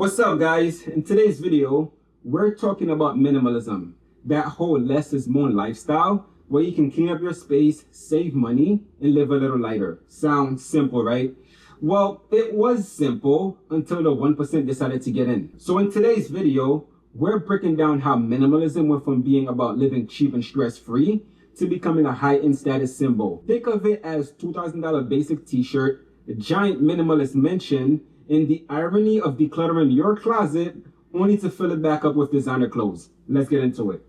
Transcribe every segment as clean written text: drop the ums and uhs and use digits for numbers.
What's up, guys? In today's video, we're talking about minimalism, that whole less is more lifestyle where you can clean up your space, save money, and live a little lighter. Sounds simple, right? Well, it was simple until the 1% decided to get in. So in today's video, we're breaking down how minimalism went from being about living cheap and stress-free to becoming a high-end status symbol. Think of it as $2,000 basic t-shirt, a giant minimalist mention, and the irony of decluttering your closet only to fill it back up with designer clothes. Let's get into it.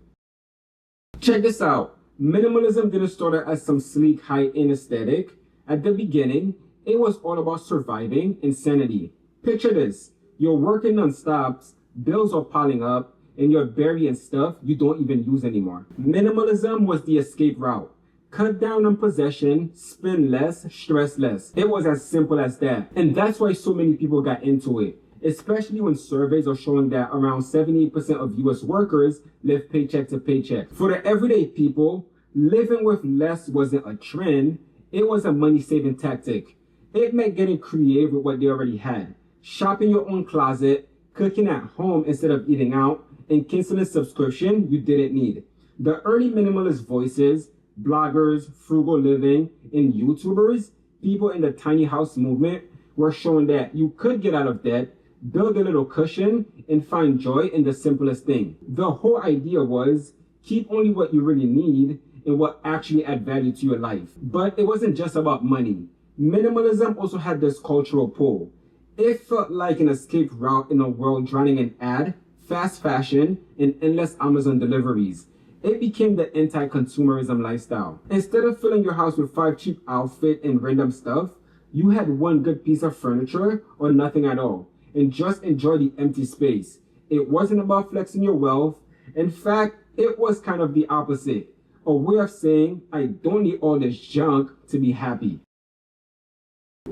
Check this out. Minimalism didn't start as some sleek high-end aesthetic. At the beginning, it was all about surviving insanity. Picture this. You're working non-stop, bills are piling up, and you're burying stuff you don't even use anymore. Minimalism was the escape route. Cut down on possession, spend less, stress less. It was as simple as that. And that's why so many people got into it, especially when surveys are showing that around 78% of US workers live paycheck to paycheck. For the everyday people, living with less wasn't a trend, it was a money-saving tactic. It meant getting creative with what they already had, shopping your own closet, cooking at home instead of eating out, and canceling subscription you didn't need. The early minimalist voices, bloggers, frugal living, and YouTubers, people in the tiny house movement, were showing that you could get out of debt, build a little cushion, and find joy in the simplest thing. The whole idea was keep only what you really need and what actually add value to your life. But it wasn't just about money. Minimalism also had this cultural pull. It felt like an escape route in a world drowning in ad, fast fashion, and endless Amazon deliveries. It became the anti-consumerism lifestyle. Instead of filling your house with 5 cheap outfits and random stuff, you had one good piece of furniture or nothing at all, and just enjoy the empty space. It wasn't about flexing your wealth. In fact, it was kind of the opposite. A way of saying, I don't need all this junk to be happy.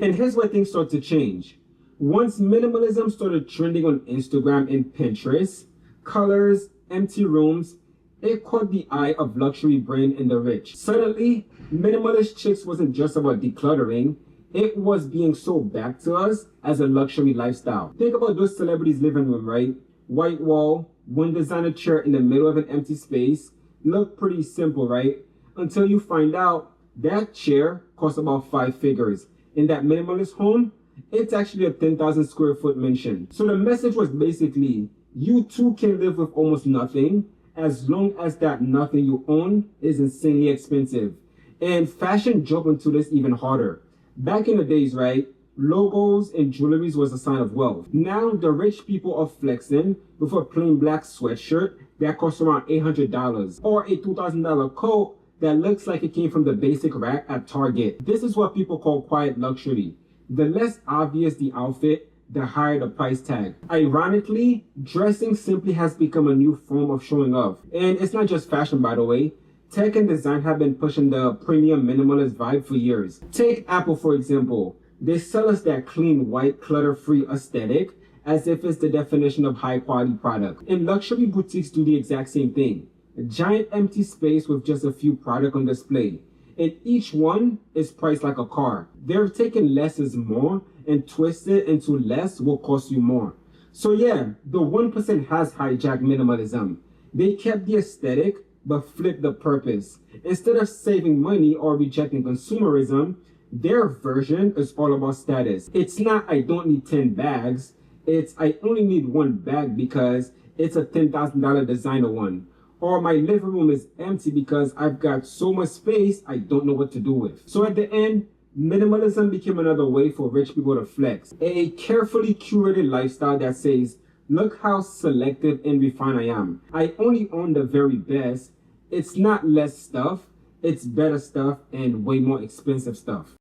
And here's where things start to change. Once minimalism started trending on Instagram and Pinterest, colors, empty rooms, it caught the eye of luxury brand and the rich. Suddenly, minimalist chicks wasn't just about decluttering, it was being sold back to us as a luxury lifestyle. Think about those celebrities' living room, right? White wall, one designer chair in the middle of an empty space. Look pretty simple, right? Until you find out that chair costs about 5 figures. In that minimalist home, it's actually a 10,000 square foot mansion. So the message was basically, you too can live with almost nothing, as long as that nothing you own is insanely expensive. And fashion jumped into this even harder. Back in the days, right, logos and jewelry was a sign of wealth. Now the rich people are flexing with a plain black sweatshirt that costs around $800 or a $2,000 coat that looks like it came from the basic rack at Target. This is what people call quiet luxury. The less obvious the outfit, the higher the price tag. Ironically, dressing simply has become a new form of showing off. And it's not just fashion, by the way. Tech and design have been pushing the premium minimalist vibe for years. Take Apple, for example. They sell us that clean, white, clutter-free aesthetic as if it's the definition of high-quality product. And luxury boutiques do the exact same thing. A giant empty space with just a few products on display. And each one is priced like a car. They're taking less is more and twist it into less will cost you more. So yeah, the 1% has hijacked minimalism. They kept the aesthetic, but flipped the purpose. Instead of saving money or rejecting consumerism, their version is all about status. It's not, I don't need 10 bags. It's, I only need one bag because it's a $10,000 designer one. Or my living room is empty because I've got so much space I don't know what to do with. So at the end, minimalism became another way for rich people to flex. A carefully curated lifestyle that says, look how selective and refined I am. I only own the very best. It's not less stuff, it's better stuff and way more expensive stuff.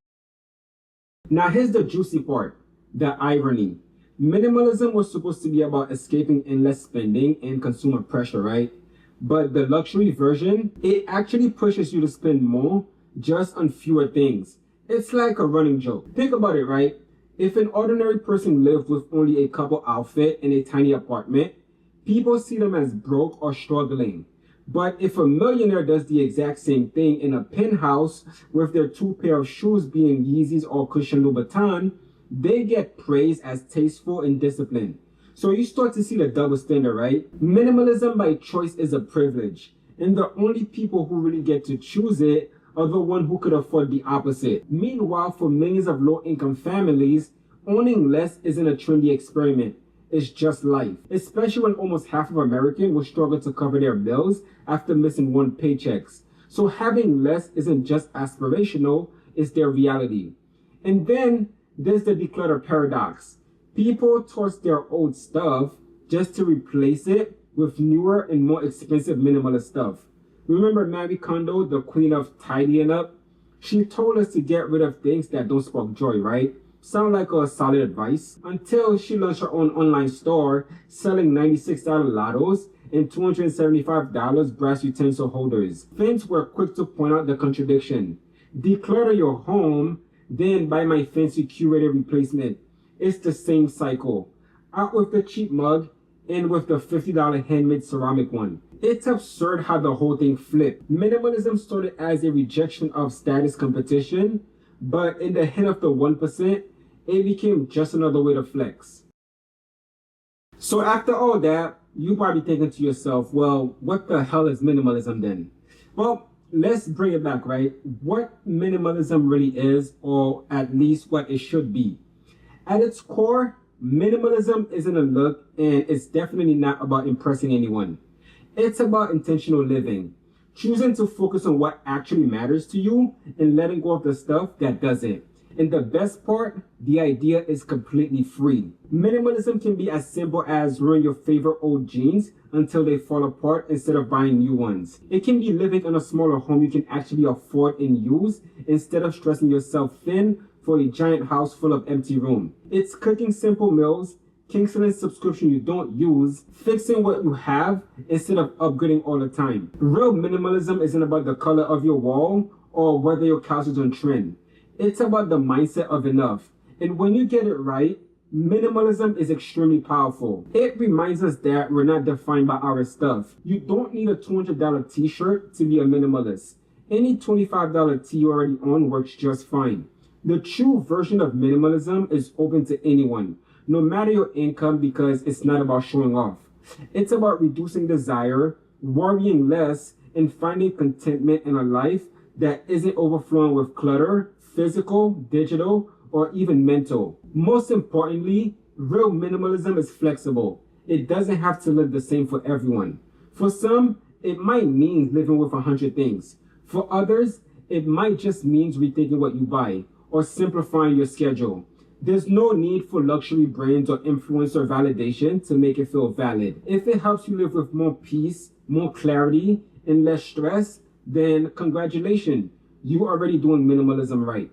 Now here's the juicy part, the irony. Minimalism was supposed to be about escaping endless spending and consumer pressure, right? But the luxury version, it actually pushes you to spend more just on fewer things. It's like a running joke. Think about it, right? If an ordinary person lived with only a couple outfits in a tiny apartment, people see them as broke or struggling. But if a millionaire does the exact same thing in a penthouse with their 2 pair of shoes being Yeezys or Christian Louboutin, they get praised as tasteful and disciplined. So you start to see the double standard, right? Minimalism by choice is a privilege, and the only people who really get to choose it are the one who could afford the opposite. Meanwhile, for millions of low-income families, owning less isn't a trendy experiment. It's just life, especially when almost half of Americans will struggle to cover their bills after missing one paycheck. So having less isn't just aspirational, it's their reality. And then there's the declutter paradox. People toss their old stuff just to replace it with newer and more expensive minimalist stuff. Remember Marie Kondo, the queen of tidying up? She told us to get rid of things that don't spark joy, right? Sound like a solid advice until she launched her own online store selling $96 lottos and $275 brass utensil holders. Fans were quick to point out the contradiction. Declutter your home, then buy my fancy curated replacement. It's the same cycle. Out with the cheap mug, in with the $50 handmade ceramic one. It's absurd how the whole thing flipped. Minimalism started as a rejection of status competition, but in the head of the 1%, it became just another way to flex. So after all that, you probably thinking to yourself, well, what the hell is minimalism then? Well, let's bring it back, right? What minimalism really is, or at least what it should be. At its core, minimalism isn't a look, and it's definitely not about impressing anyone. It's about intentional living, choosing to focus on what actually matters to you and letting go of the stuff that doesn't. And the best part, the idea is completely free. Minimalism can be as simple as wearing your favorite old jeans until they fall apart instead of buying new ones. It can be living in a smaller home you can actually afford and use instead of stressing yourself thin for a giant house full of empty room. It's cooking simple meals, canceling subscription you don't use, fixing what you have instead of upgrading all the time. Real minimalism isn't about the color of your wall or whether your couch is on trend. It's about the mindset of enough. And when you get it right, minimalism is extremely powerful. It reminds us that we're not defined by our stuff. You don't need a $200 t-shirt to be a minimalist. Any $25 tee you already own works just fine. The true version of minimalism is open to anyone, no matter your income, because it's not about showing off. It's about reducing desire, worrying less, and finding contentment in a life that isn't overflowing with clutter, physical, digital, or even mental. Most importantly, real minimalism is flexible. It doesn't have to look the same for everyone. For some, it might mean living with 100 things. For others, it might just mean rethinking what you buy or simplifying your schedule. There's no need for luxury brands or influencer validation to make it feel valid. If it helps you live with more peace, more clarity, and less stress, then congratulations. You're already doing minimalism right.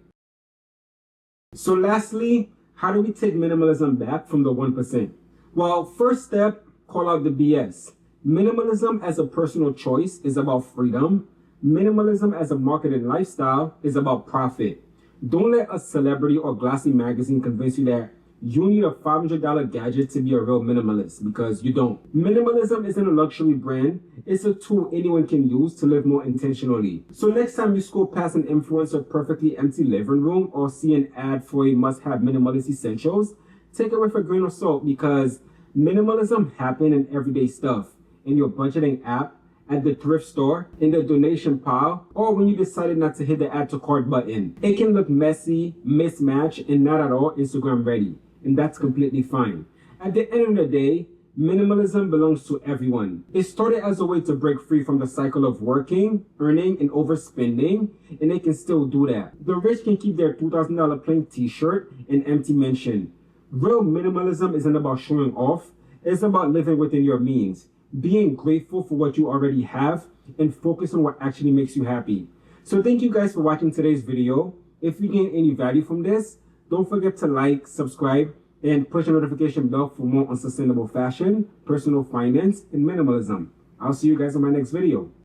So lastly, how do we take minimalism back from the 1%? Well, first step, call out the BS. Minimalism as a personal choice is about freedom. Minimalism as a marketing lifestyle is about profit. Don't let a celebrity or glossy magazine convince you that you need a $500 gadget to be a real minimalist, because you don't. Minimalism isn't a luxury brand. It's a tool anyone can use to live more intentionally. So next time you scroll past an influencer perfectly empty living room or see an ad for a must-have minimalist essentials, take it with a grain of salt, because minimalism happens in everyday stuff, in your budgeting app, at the thrift store, in the donation pile, or when you decided not to hit the add to cart button. It can look messy, mismatched, and not at all Instagram ready. And that's completely fine. At the end of the day, minimalism belongs to everyone. It started as a way to break free from the cycle of working, earning, and overspending, and they can still do that. The rich can keep their $2,000 plain t-shirt and empty mansion. Real minimalism isn't about showing off. It's about living within your means, being grateful for what you already have, and focus on what actually makes you happy. So thank you guys for watching today's video. If you gain any value from this, don't forget to like, subscribe, and push the notification bell for more on sustainable fashion, personal finance, and minimalism. I'll see you guys in my next video.